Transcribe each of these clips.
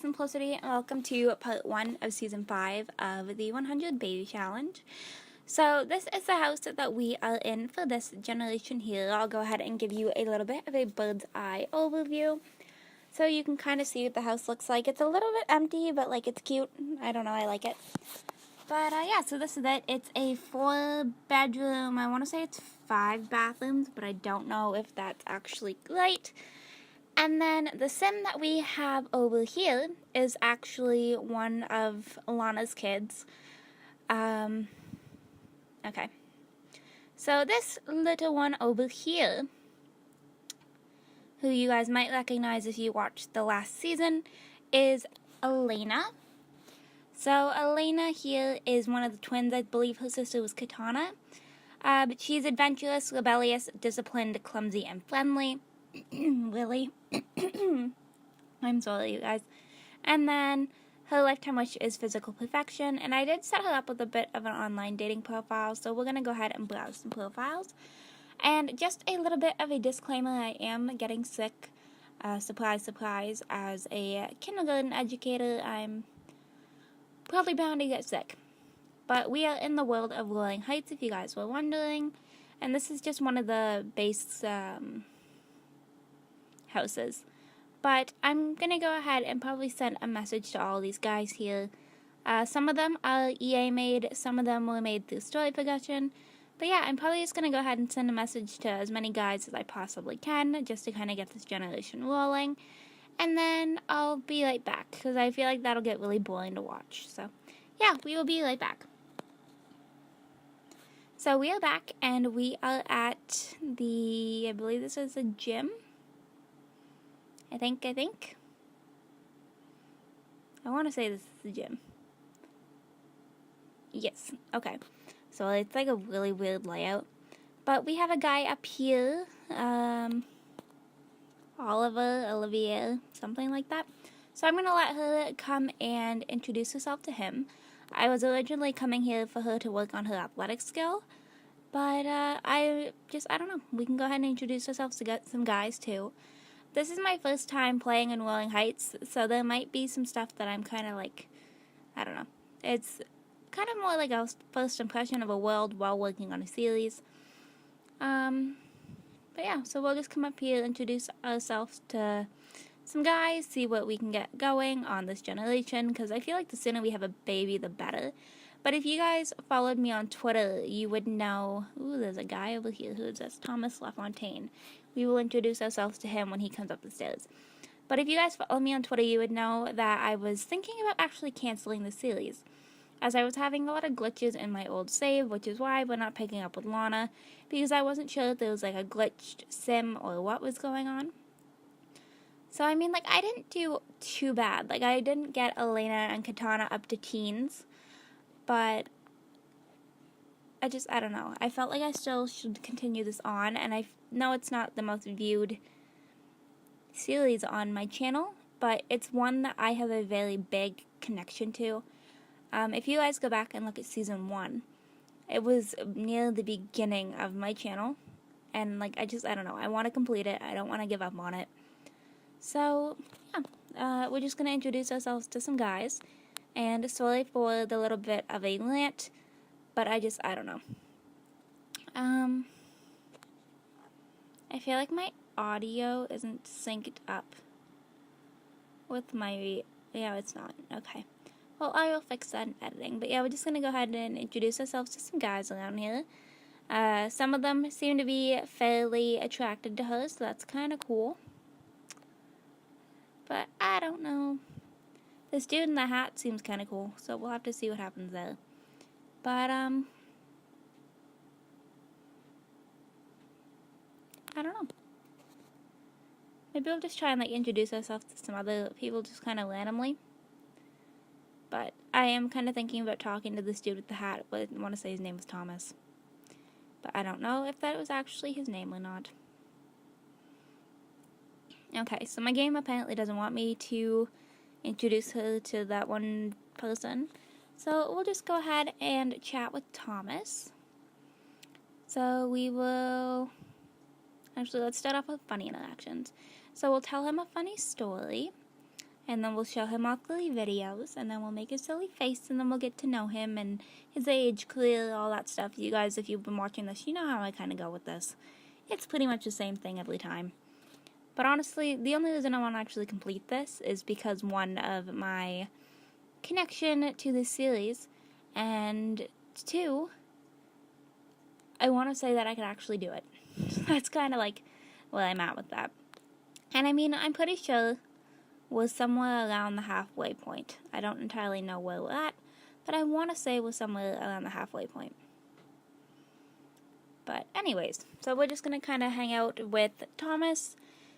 Simplicity, and welcome to part 1 of season 5 of the 100 Baby Challenge. So this is the house that we are in for this generation here. I'll go ahead and give you a little bit of a bird's eye overview so you can kind of see what the house looks like. It's a little bit empty, but like it's cute. I don't know, I like it. But yeah, so this is it. It's a 4-bedroom, I want to say it's 5 bathrooms, but I don't know if that's actually right. And then the sim that we have over here is actually one of Alana's kids. Okay. So this little one over here, who you guys might recognize if you watched the last season, is Elena. So Elena here is one of the twins. I believe her sister was Katana. But she's adventurous, rebellious, disciplined, clumsy, and friendly. Really? I'm sorry, you guys. And then her lifetime wish is physical perfection. And I did set her up with a bit of an online dating profile, so we're going to go ahead and browse some profiles. And just a little bit of a disclaimer, I am getting sick. Surprise, surprise. As a kindergarten educator, I'm probably bound to get sick. But we are in the world of Lovelies Heights, if you guys were wondering. And this is just one of the base houses. But I'm going to go ahead and probably send a message to all these guys here. Some of them are EA made, some of them were made through story progression. But yeah, I'm probably just going to go ahead and send a message to as many guys as I possibly can, just to kind of get this generation rolling. And then I'll be right back, because I feel like that'll get really boring to watch. So yeah, we will be right back. So we are back, and we are at I believe this is a gym. I think. I want to say this is the gym. Yes, okay. So it's like a really weird layout. But we have a guy up here, Olivier, something like that. So I'm going to let her come and introduce herself to him. I was originally coming here for her to work on her athletic skill. But I don't know. We can go ahead and introduce ourselves to get some guys too. This is my first time playing in Lovelies Heights, so there might be some stuff that I'm kind of like, I don't know. It's kind of more like a first impression of a world while working on a series. But yeah, so we'll just come up here, introduce ourselves to some guys, see what we can get going on this generation, because I feel like the sooner we have a baby, the better. But if you guys followed me on Twitter, you would know, ooh, there's a guy over here who is Thomas LaFontaine. We will introduce ourselves to him when he comes up the stairs. But if you guys follow me on Twitter, you would know that I was thinking about actually canceling the series, as I was having a lot of glitches in my old save, which is why we're not picking up with Lana, because I wasn't sure if there was like a glitched sim or what was going on. So I mean, like, I didn't do too bad. Like, I didn't get Elena and Katana up to teens, but I don't know. I felt like I still should continue this on, and I know it's not the most viewed series on my channel, but it's one that I have a very big connection to. If you guys go back and look at season 1, it was near the beginning of my channel, and like, I don't know. I want to complete it. I don't want to give up on it. So, yeah, we're just going to introduce ourselves to some guys, and sorry for the little bit of a rant, but I don't know. I feel like my audio isn't synced up with my, yeah, it's not, okay. Well, I will fix that in editing, but yeah, we're just going to go ahead and introduce ourselves to some guys around here. Some of them seem to be fairly attracted to her, so that's kind of cool. But I don't know. This dude in the hat seems kind of cool, so we'll have to see what happens there. But, I don't know. Maybe we'll just try and, like, introduce ourselves to some other people just kind of randomly. But I am kind of thinking about talking to this dude with the hat, but I want to say his name was Thomas. But I don't know if that was actually his name or not. Okay, so my game apparently doesn't want me to introduce her to that one person. So we'll just go ahead and chat with Thomas. So we will... Actually, let's start off with funny interactions. So we'll tell him a funny story. and then we'll show him all silly videos, and then we'll make a silly face, and then we'll get to know him and his age, clearly, all that stuff. You guys, if you've been watching this, you know how I kind of go with this. It's pretty much the same thing every time. But honestly, the only reason I want to actually complete this is because, one, of my connection to this series, and two, I want to say that I can actually do it. That's kind of like where I'm at with that. And I mean, I'm pretty sure we're somewhere around the halfway point. I don't entirely know where we're at, but I want to say we're somewhere around the halfway point. But anyways, so we're just going to kind of hang out with Thomas,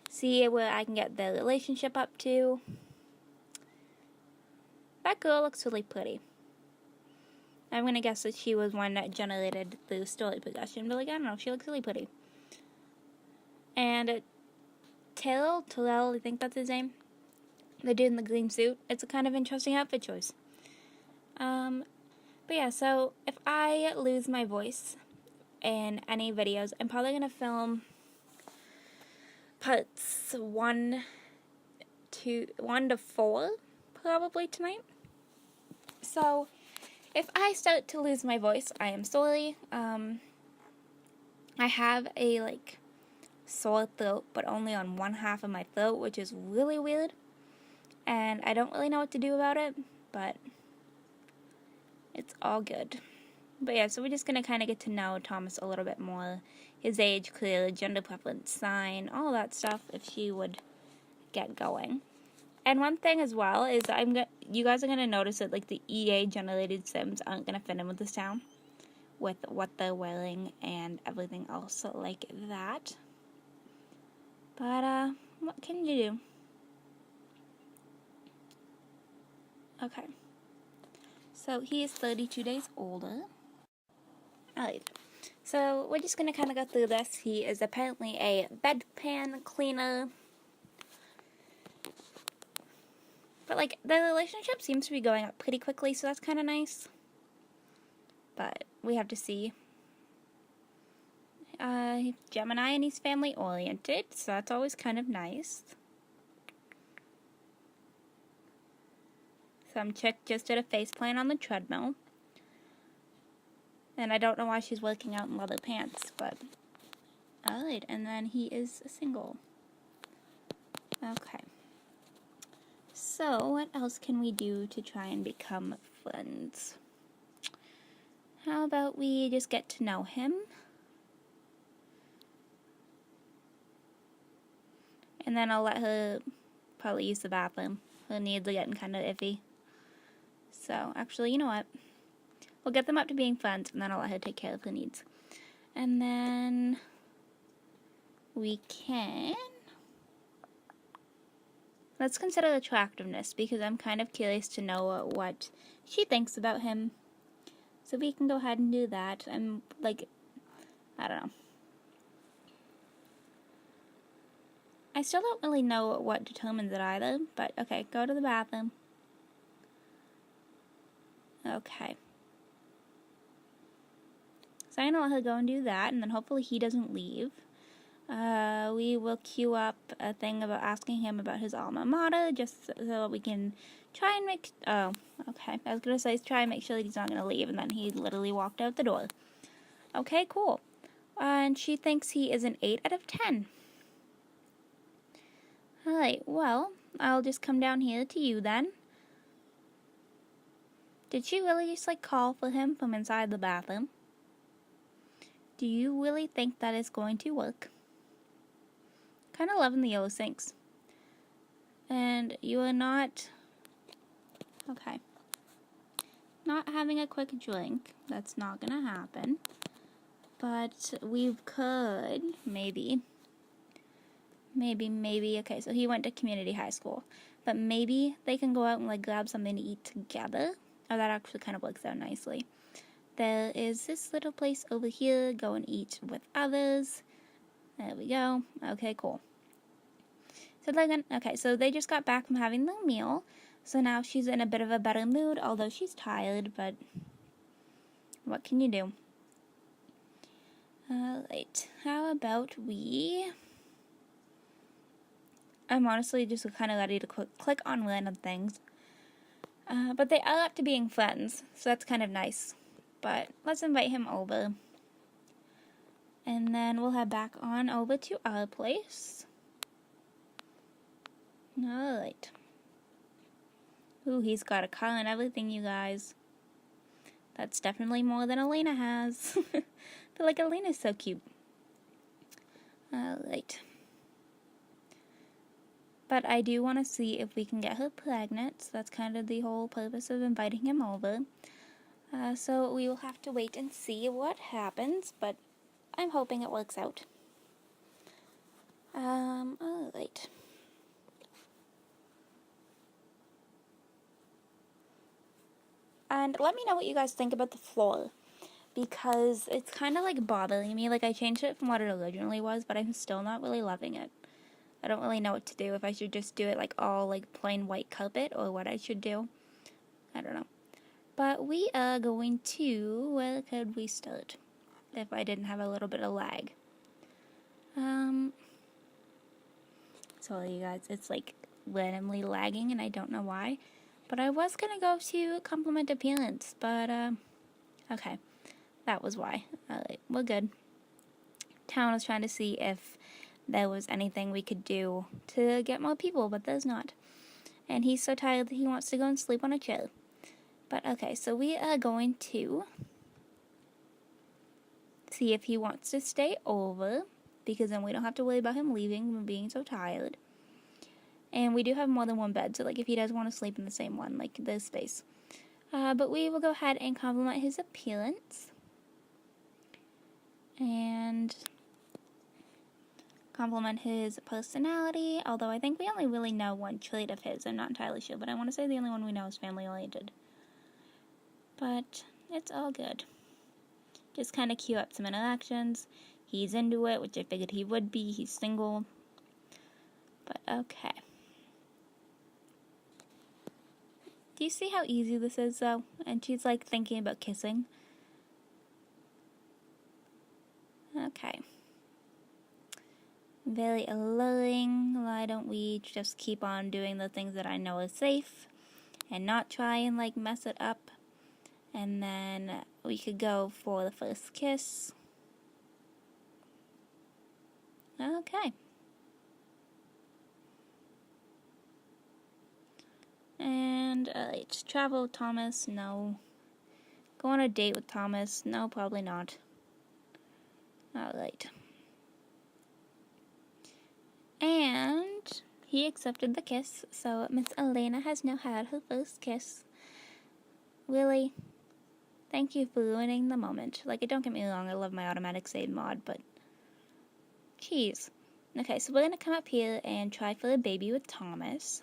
see where I can get their relationship up to. That girl looks really pretty. I'm going to guess that she was one that generated the story progression, but like, I don't know, she looks really pretty. And Terrell, I think that's his name. The dude in the green suit. It's a kind of interesting outfit choice. But yeah, so if I lose my voice in any videos, I'm probably going to film parts 1 to 4 probably tonight. So if I start to lose my voice, I am sorry. I have a sore throat, but only on one half of my throat, which is really weird, and I don't really know what to do about it, but it's all good. But yeah, so we're just gonna kind of get to know Thomas a little bit more, his age, clear, gender preference, sign, all that stuff, if she would get going. And one thing as well is you guys are gonna notice that the EA generated Sims aren't gonna fit in with this town, with what they're wearing and everything else like that. But what can you do? Okay. So he is 32 days older. Alright. So we're just gonna kind of go through this. He is apparently a bedpan cleaner. But the relationship seems to be going up pretty quickly, so that's kind of nice. But we have to see. Gemini and he's family oriented, so that's always kind of nice. Some chick just did a faceplant on the treadmill. And I don't know why she's working out in leather pants, but alright, and then he is single. Okay. So, what else can we do to try and become friends? How about we just get to know him? And then I'll let her probably use the bathroom. Her needs are getting kind of iffy. So, actually, you know what? We'll get them up to being friends, and then I'll let her take care of her needs. And then we can... Let's consider attractiveness, because I'm kind of curious to know what she thinks about him. So we can go ahead and do that. I'm I don't know. I still don't really know what determines it either, but okay, go to the bathroom. Okay. So I'm gonna let her go and do that, and then hopefully he doesn't leave. We will queue up a thing about asking him about his alma mater, just so we can try and make... Oh, okay. I was gonna say try and make sure that he's not gonna leave, and then he literally walked out the door. Okay, cool. And she thinks he is an 8 out of 10. Alright, well, I'll just come down here to you then. Did she really just call for him from inside the bathroom? Do you really think that is going to work? Kind of loving the yellow sinks. And you are not... Okay. Not having a quick drink. That's not gonna happen. But we could, maybe. Okay, so he went to community high school. But maybe they can go out and grab something to eat together. Oh, that actually kind of works out nicely. There is this little place over here. Go and eat with others. There we go. Okay, cool. So so they just got back from having their meal. So now she's in a bit of a better mood, although she's tired, but what can you do? Alright, how about we... I'm honestly just kind of ready to click on random things. But they are up to being friends, so that's kind of nice. But let's invite him over. And then we'll head back on over to our place. Alright. Ooh, he's got a car and everything, you guys. That's definitely more than Elena has. But like, Elena's so cute. Alright. But I do want to see if we can get her pregnant. So that's kind of the whole purpose of inviting him over. So we will have to wait and see what happens. But I'm hoping it works out. Alright. And let me know what you guys think about the floor. Because it's kind of like bothering me. Like, I changed it from what it originally was, but I'm still not really loving it. I don't really know what to do. If I should just do it like all like plain white carpet or what I should do. I don't know. But we are going to, where could we start? If I didn't have a little bit of lag. Sorry you guys, it's like randomly lagging and I don't know why. But I was going to go to compliment appearance, but okay. That was why. Alright, we're good. Town was trying to see if there was anything we could do to get more people, but there's not. And he's so tired that he wants to go and sleep on a chair. But okay, so we are going to see if he wants to stay over, because then we don't have to worry about him leaving and being so tired. And we do have more than one bed, so like if he does want to sleep in the same one, like there's space. But we will go ahead and compliment his appearance. And compliment his personality, although I think we only really know one trait of his. I'm not entirely sure, but I want to say the only one we know is family-oriented. But it's all good. Just kind of cue up some interactions. He's into it, which I figured he would be. He's single. But okay. Do you see how easy this is, though? And she's like thinking about kissing. Okay. Very alluring. Why don't we just keep on doing the things that I know are safe and not try and like mess it up? And then we could go for the first kiss. Okay. And alright, travel with Thomas, no. Go on a date with Thomas, no, probably not. Alright. And he accepted the kiss, so Miss Elena has now had her first kiss. Really? Thank you for ruining the moment. Like, don't get me wrong, I love my automatic save mod, but jeez. Okay, so we're gonna come up here and try for the baby with Thomas.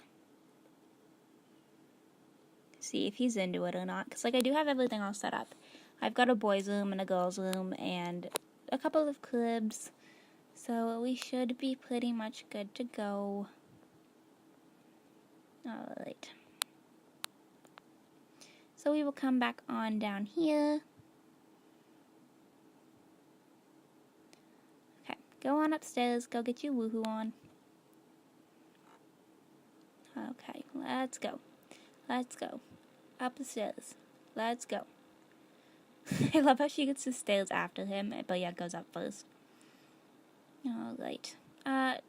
See if he's into it or not, because like I do have everything all set up. I've got a boys' room and a girls' room and a couple of cribs. So we should be pretty much good to go. Alright. So we will come back on down here. Okay, go on upstairs, go get your woohoo on. Okay, let's go. Let's go. Up the stairs. Let's go. I love how she gets the stairs after him, but yeah, goes up first. Alright.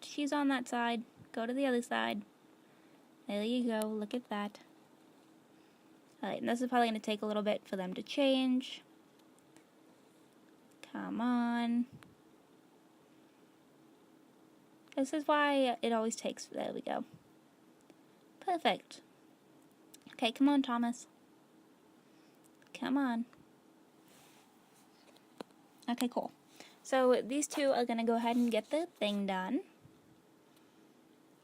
She's on that side. Go to the other side. There you go. Look at that. Alright, and this is probably going to take a little bit for them to change. Come on. This is why it always takes... There we go. Perfect. Okay, come on, Thomas. Come on. Okay, cool. So these two are going to go ahead and get their thing done.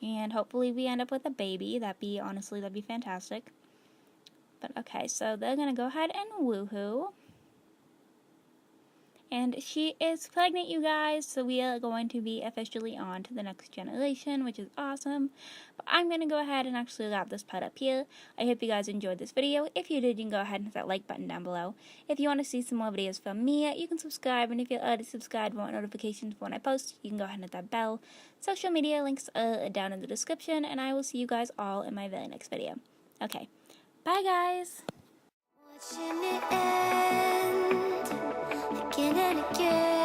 And hopefully we end up with a baby. Honestly, that'd be fantastic. But okay, so they're going to go ahead and woohoo. And she is pregnant, you guys, so we are going to be officially on to the next generation, which is awesome. But I'm going to go ahead and actually wrap this part up here. I hope you guys enjoyed this video. If you did, you can go ahead and hit that like button down below. If you want to see some more videos from me, you can subscribe. And if you're already subscribed and want notifications for when I post, you can go ahead and hit that bell. Social media links are down in the description. And I will see you guys all in my very next video. Okay, bye guys! Watching it end again and again.